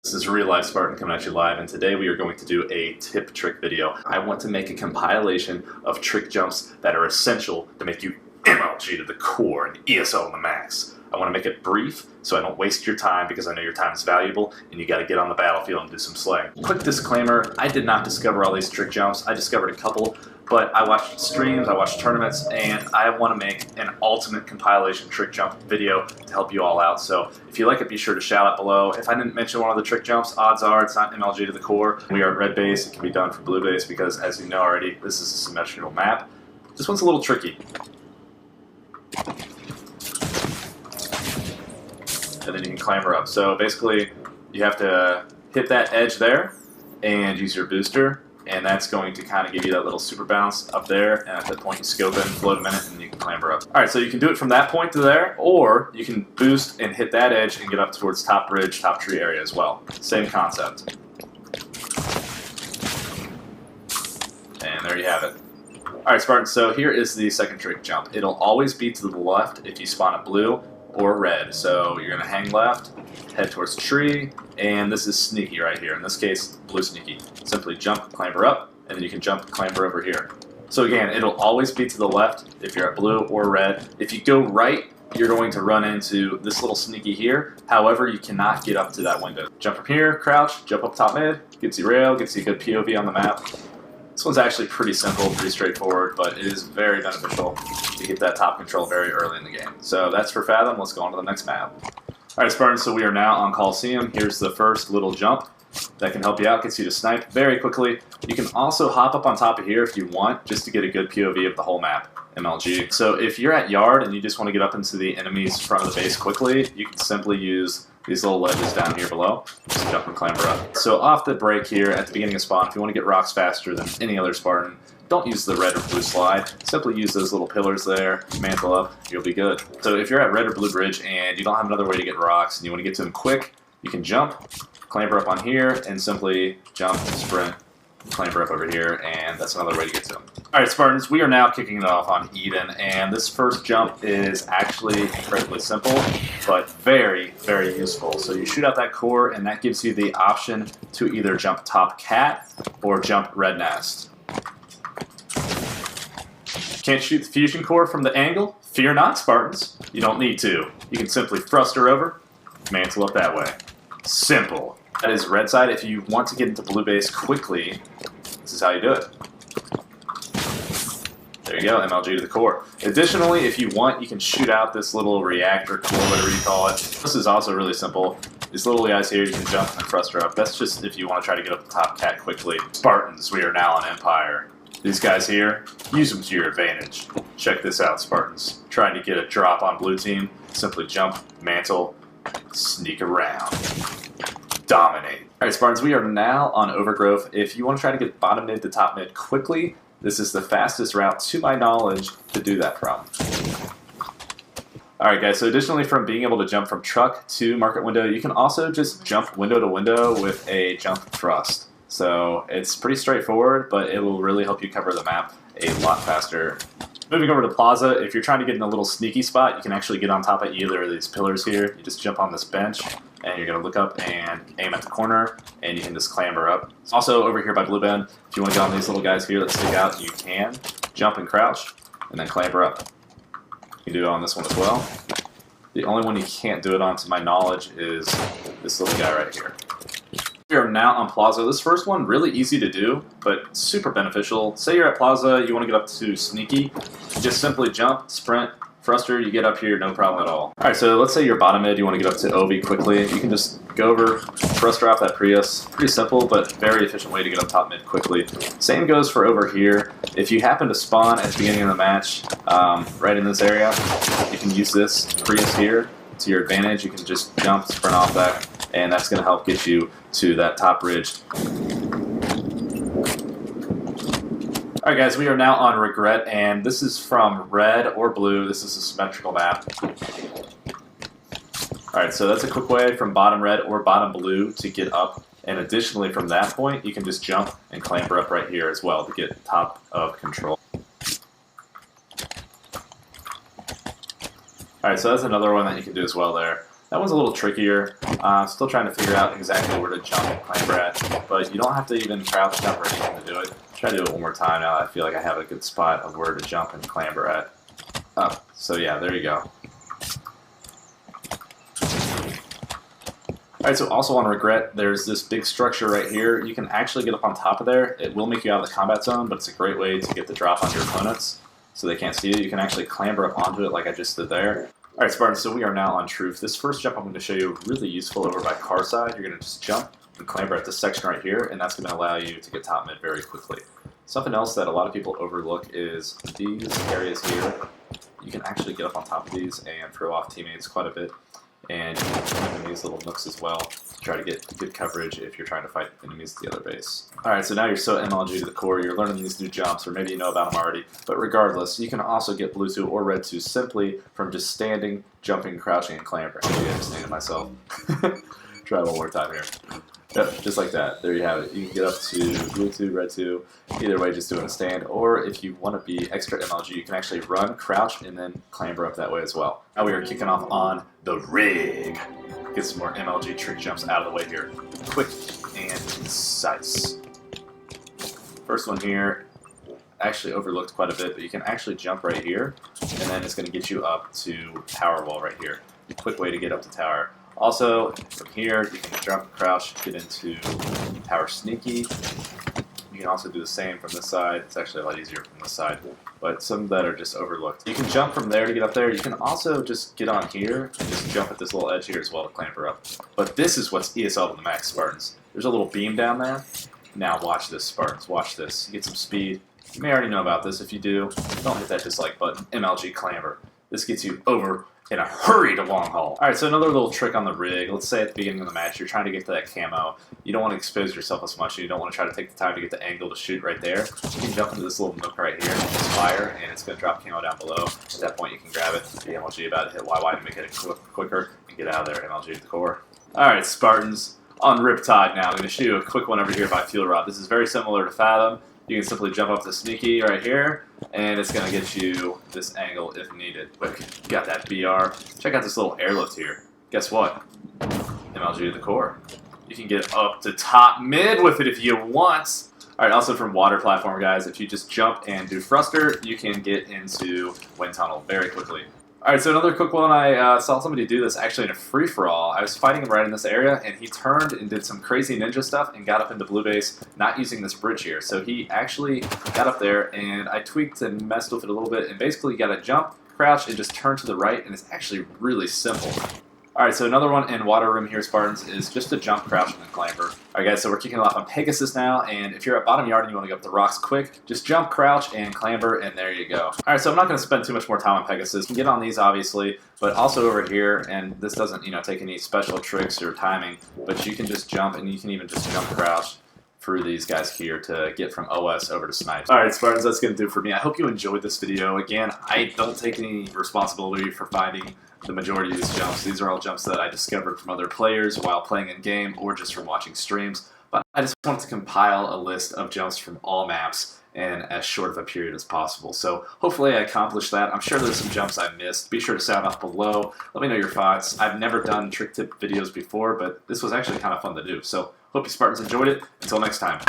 This is Real Life Spartan coming at you live, and today we are going to do a tip trick video. I want to make a compilation of trick jumps that are essential to make you MLG to the core and ESO on the max. I want to make it brief so I don't waste your time because I know your time is valuable and you got to get on the battlefield and do some slaying. Quick disclaimer, I did not discover all these trick jumps. I discovered a couple, but I watched streams, I watched tournaments, and I want to make an ultimate compilation trick jump video to help you all out. So if you like it, be sure to shout out below. If I didn't mention one of the trick jumps, odds are it's not MLG to the core. We are at red base, it can be done for blue base because, as you know already, this is a symmetrical map. This one's a little tricky. And then you can clamber up. So basically, you have to hit that edge there and use your booster, and that's going to kind of give you that little super bounce up there, and at that point you scope in, float a minute, and you can clamber up. Alright, so you can do it from that point to there, or you can boost and hit that edge and get up towards top bridge, top tree area as well. Same concept. And there you have it. Alright, Spartans, so here is the second trick jump. It'll always be to the left if you spawn at blue or red. So you're going to hang left, head towards tree, and this is sneaky right here. In this case, blue sneaky. Simply jump, clamber up, and then you can jump, clamber over here. So again, it'll always be to the left if you're at blue or red. If you go right, you're going to run into this little sneaky here. However, you cannot get up to that window. Jump from here, crouch, jump up top mid, gets you rail, gets you a good POV on the map. This one's actually pretty simple, pretty straightforward, but it is very beneficial to get that top control very early in the game. So that's for Fathom. Let's go on to the next map. Alright, Spartans, so we are now on Coliseum. Here's the first little jump that can help you out, gets you to snipe very quickly. You can also hop up on top of here if you want, just to get a good POV of the whole map, MLG. So if you're at yard and you just want to get up into the enemy's front of the base quickly, you can simply use these little ledges down here below. Just jump and clamber up. So off the break here at the beginning of spawn, if you want to get rocks faster than any other Spartan, don't use the red or blue slide. Simply use those little pillars there, mantle up, you'll be good. So if you're at red or blue bridge and you don't have another way to get rocks and you want to get to them quick, you can jump, clamber up on here, and simply jump, sprint, clamber up over here, and that's another way to get to them. Alright, Spartans, we are now kicking it off on Eden, and this first jump is actually incredibly simple, but very, very useful. So you shoot out that core, and that gives you the option to either jump top cat or jump red nest. Can't shoot the fusion core from the angle? Fear not, Spartans. You don't need to. You can simply thruster over, mantle up that way. Simple. That is red side. If you want to get into blue base quickly, this is how you do it. There you go, MLG to the core. Additionally, if you want, you can shoot out this little reactor core, whatever you call it. This is also really simple. These little guys here, you can jump and thruster up. That's just if you want to try to get up the top cat quickly. Spartans, we are now on Empire. These guys here, use them to your advantage. Check this out, Spartans. Trying to get a drop on blue team, simply jump, mantle, sneak around. Dominate. Alright, Spartans, we are now on Overgrowth. If you want to try to get bottom mid to top mid quickly, this is the fastest route, to my knowledge, to do that from. Alright guys, so additionally from being able to jump from truck to market window, you can also just jump window to window with a jump thrust. So it's pretty straightforward, but it will really help you cover the map a lot faster. Moving over to Plaza, if you're trying to get in a little sneaky spot, you can actually get on top of either of these pillars here. You just jump on this bench, and you're going to look up and aim at the corner, and you can just clamber up. Also, over here by Blue Bend, if you want to get on these little guys here that stick out, you can jump and crouch, and then clamber up. You can do it on this one as well. The only one you can't do it on, to my knowledge, is this little guy right here. We are now on Plaza. This first one, really easy to do, but super beneficial. Say you're at Plaza, you want to get up to sneaky, you just simply jump, sprint, thruster, you get up here, no problem at all. Alright, so let's say you're bottom mid, you want to get up to OB quickly. You can just go over, thruster off that Prius. Pretty simple, but very efficient way to get up top mid quickly. Same goes for over here. If you happen to spawn at the beginning of the match, right in this area, you can use this Prius here to your advantage. You can just jump, sprint off that, and that's going to help get you to that top ridge. Alright guys, we are now on Regret, and this is from red or blue. This is a symmetrical map. Alright, so that's a quick way from bottom red or bottom blue to get up, and additionally from that point, you can just jump and clamber up right here as well to get top of control. Alright, so that's another one that you can do as well there. That one's a little trickier. Still trying to figure out exactly where to jump and clamber at, but you don't have to even crouch jump or anything to do it. Try to do it one more time now that I feel like I have a good spot of where to jump and clamber at. So yeah, there you go. Alright, so also on Regret, there's this big structure right here. You can actually get up on top of there. It will make you out of the combat zone, but it's a great way to get the drop on your opponents so they can't see you. You can actually clamber up onto it like I just did there. Alright, Spartans, so we are now on Truth. This first jump I'm going to show you really useful over by car side. You're going to just jump and clamber at this section right here, and that's going to allow you to get top mid very quickly. Something else that a lot of people overlook is these areas here. You can actually get up on top of these and throw off teammates quite a bit. And you can jump in these little nooks as well to try to get good coverage if you're trying to fight enemies at the other base. Alright, so now you're so MLG to the core, you're learning these new jumps, or maybe you know about them already, but regardless, you can also get blue 2 or red 2 simply from just standing, jumping, crouching, and clambering. Maybe I just named it myself. Try one more time here. Yep, just like that. There you have it. You can get up to blue 2, red 2, either way just doing a stand, or if you want to be extra MLG, you can actually run, crouch, and then clamber up that way as well. Now we are kicking off on the rig. Get some more MLG trick jumps out of the way here. Quick and concise. First one here, actually overlooked quite a bit, but you can actually jump right here, and then it's going to get you up to tower wall right here. Quick way to get up to tower. Also, from here, you can jump, crouch, get into tower sneaky. You can also do the same from this side. It's actually a lot easier from this side, but some that are just overlooked. You can jump from there to get up there. You can also just get on here and just jump at this little edge here as well to clamber up. But this is what's ESL to the max, Spartans. There's a little beam down there. Now watch this, Spartans. Watch this. You get some speed. You may already know about this. If you do, don't hit that dislike button. MLG clamber. This gets you over in a hurry to long haul. Alright, so another little trick on the rig. Let's say at the beginning of the match, you're trying to get to that camo. You don't want to expose yourself as much, and you don't want to try to take the time to get the angle to shoot right there. You can jump into this little nook right here and just fire, and it's going to drop camo down below. At that point, you can grab it, be MLG about it, hit YY to make it quicker, and get out of there, MLG to the core. Alright, Spartans, on Riptide now. I'm going to show you a quick one over here by Fuel Rod. This is very similar to Fathom. You can simply jump up to Sneaky right here, and it's going to get you this angle if needed. Quick, got that BR. Check out this little airlift here. Guess what? MLG to the core. You can get up to top mid with it if you want. Alright, also from water platform, guys, if you just jump and do thruster, you can get into wind tunnel very quickly. Alright, so another quick one, I saw somebody do this actually in a free-for-all. I was fighting him right in this area, and he turned and did some crazy ninja stuff and got up into blue base, not using this bridge here. So he actually got up there, and I tweaked and messed with it a little bit, and basically you gotta jump, crouch, and just turn to the right, and it's actually really simple. Alright, so another one in water room here, Spartans, is just to jump, crouch, and then clamber. Alright guys, so we're kicking it off on Pegasus now, and if you're at bottom yard and you want to go up the rocks quick, just jump, crouch, and clamber, and there you go. Alright, so I'm not going to spend too much more time on Pegasus. You can get on these, obviously, but also over here, and this doesn't, take any special tricks or timing, but you can just jump, and you can even just jump, crouch through these guys here to get from OS over to Snipes. Alright, Spartans, that's going to do it for me. I hope you enjoyed this video. Again, I don't take any responsibility for finding the majority of these jumps. These are all jumps that I discovered from other players while playing in game or just from watching streams. But I just wanted to compile a list of jumps from all maps in as short of a period as possible. So hopefully I accomplished that. I'm sure there's some jumps I missed. Be sure to sound off below. Let me know your thoughts. I've never done trick tip videos before, but this was actually kind of fun to do. So hope you Spartans enjoyed it. Until next time.